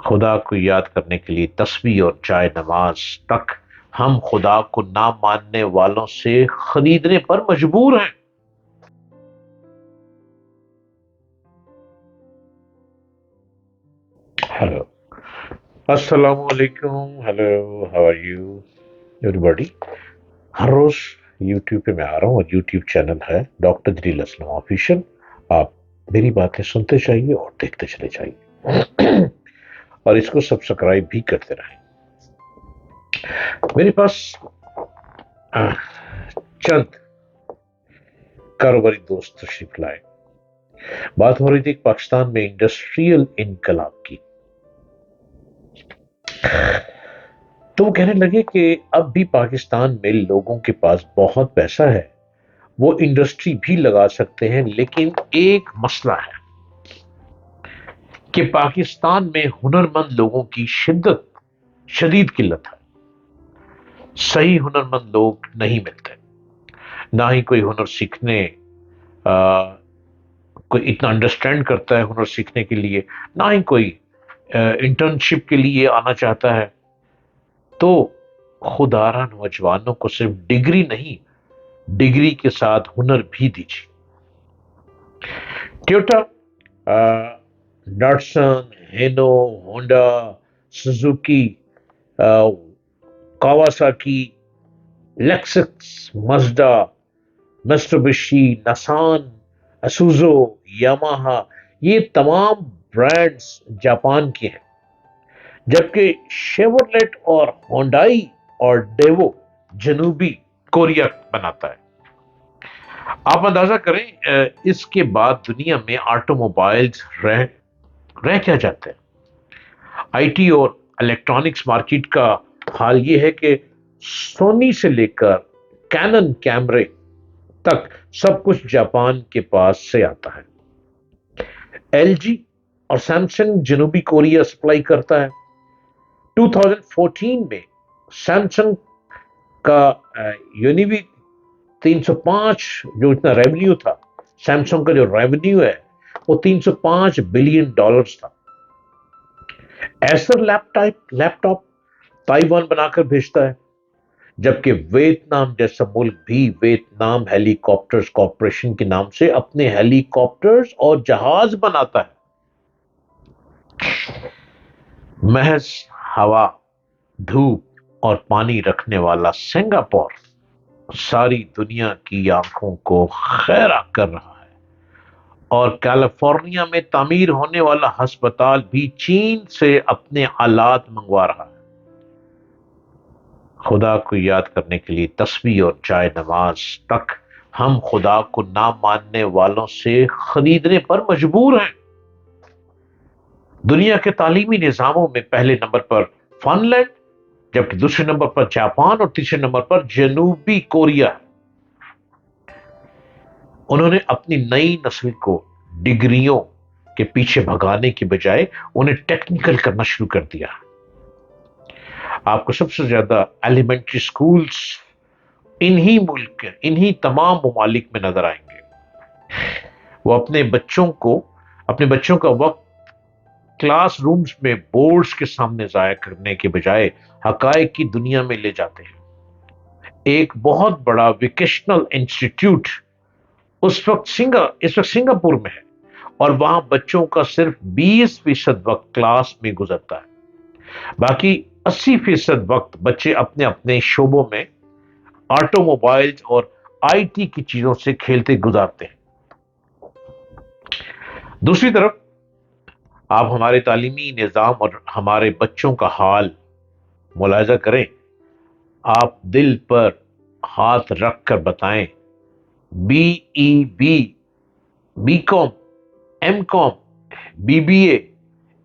خدا کو یاد کرنے کے لیے تسبیح اور جائے نماز تک ہم خدا کو نہ ماننے والوں سے خریدنے پر مجبور ہیں۔ ہیلو، السلام علیکم، hello, how are you everybody? ہر روز یوٹیوب پہ میں آ رہا ہوں، اور یوٹیوب چینل ہے ڈاکٹر جلیل اسلم آفیشل۔ آپ میری باتیں سنتے چاہیے اور دیکھتے چلے جائیے، اور اس کو سبسکرائب بھی کرتے رہیں۔ میرے پاس چند کاروباری دوست تشریف لائے۔ بات ہو رہی تھی پاکستان میں انڈسٹریل انقلاب کی، تو وہ کہنے لگے کہ اب بھی پاکستان میں لوگوں کے پاس بہت پیسہ ہے، وہ انڈسٹری بھی لگا سکتے ہیں، لیکن ایک مسئلہ ہے کہ پاکستان میں ہنرمند لوگوں کی شدید قلت ہے۔ صحیح ہنرمند لوگ نہیں ملتے، نہ ہی کوئی ہنر سیکھنے کوئی اتنا انڈرسٹینڈ کرتا ہے ہنر سیکھنے کے لیے، نہ ہی کوئی انٹرنشپ کے لیے آنا چاہتا ہے۔ تو خدارہ نوجوانوں کو صرف ڈگری نہیں، ڈگری کے ساتھ ہنر بھی دیجیے۔ Toyota, Datsun, Hino, Honda, Suzuki, Kawasaki, Lexus, Mazda, Mitsubishi, Nissan, Isuzu, Yamaha, یہ تمام برانڈز جاپان کے ہیں، جبکہ شیورلیٹ اور ہونڈائی اور ڈیوو جنوبی کوریا بناتا ہے۔ آپ اندازہ کریں اس کے بعد دنیا میں آٹو موبائلز رہ کیا جاتے ہیں۔ آئی ٹی اور الیکٹرانکس مارکیٹ کا حال یہ ہے کہ سونی سے لے کر کینن کیمرے تک سب کچھ جاپان کے پاس سے آتا ہے۔ ایل جی اور سیمسنگ جنوبی کوریا سپلائی کرتا ہے۔ 2014 میں سیمسنگ کا یونیوی 305 جو اتنا ریونیو تھا، سیمسنگ کا جو ریونیو ہے وہ $305 بلین تھا۔ ایسر لیپ ٹاپ تائیوان بنا کر بھیجتا ہے، جبکہ ویتنام جیسا ملک بھی ویتنام ہیلی کاپٹرز کارپوریشن کے نام سے اپنے ہیلی کاپٹرز اور جہاز بناتا ہے۔ محض ہوا، دھوپ اور پانی رکھنے والا سنگاپور ساری دنیا کی آنکھوں کو خیرہ کر رہا ہے، اور کیلیفورنیا میں تعمیر ہونے والا ہسپتال بھی چین سے اپنے آلات منگوا رہا ہے۔ خدا کو یاد کرنے کے لیے تسبیح اور جائے نماز تک ہم خدا کو نہ ماننے والوں سے خریدنے پر مجبور ہیں۔ دنیا کے تعلیمی نظاموں میں پہلے نمبر پر فن لینڈ، جبکہ دوسرے نمبر پر جاپان اور تیسرے نمبر پر جنوبی کوریا۔ انہوں نے اپنی نئی نسل کو ڈگریوں کے پیچھے بھگانے کی بجائے انہیں ٹیکنیکل کرنا شروع کر دیا۔ آپ کو سب سے زیادہ ایلیمنٹری سکولز انہی تمام ممالک میں نظر آئیں گے۔ وہ اپنے بچوں کا وقت کلاس رومز میں بورڈز کے سامنے ضائع کرنے کے بجائے حقائق کی دنیا میں لے جاتے ہیں۔ ایک بہت بڑا ویکیشنل انسٹیٹیوٹ اس وقت سنگاپور میں ہے، اور وہاں بچوں کا صرف 20% وقت کلاس میں گزرتا ہے۔ باقی 80% وقت بچے اپنے اپنے شعبوں میں آٹو موبائلز اور آئی ٹی کی چیزوں سے کھیلتے گزارتے ہیں۔ دوسری طرف آپ ہمارے تعلیمی نظام اور ہمارے بچوں کا حال ملاحظہ کریں۔ آپ دل پر ہاتھ رکھ کر بتائیں، B E B, B com, M com, B B A,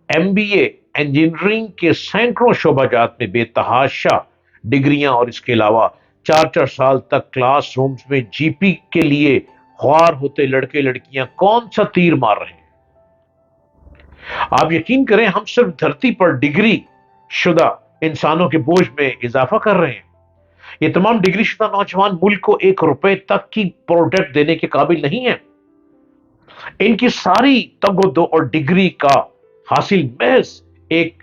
M B A, engineering کے سینکڑوں شعبہ جات میں بے تحاشا ڈگریاں، اور اس کے علاوہ 4 تک کلاس رومز میں جی پی کے لیے خوار ہوتے لڑکے لڑکیاں کون سا تیر مار رہے ہیں؟ آپ یقین کریں، ہم صرف دھرتی پر ڈگری شدہ انسانوں کے بوجھ میں اضافہ کر رہے ہیں۔ یہ تمام ڈگری شدہ نوجوان ملک کو $1 تک کی پروڈکٹ دینے کے قابل نہیں ہیں۔ ان کی ساری تگ و دو اور ڈگری کا حاصل محض ایک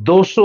200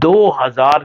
2000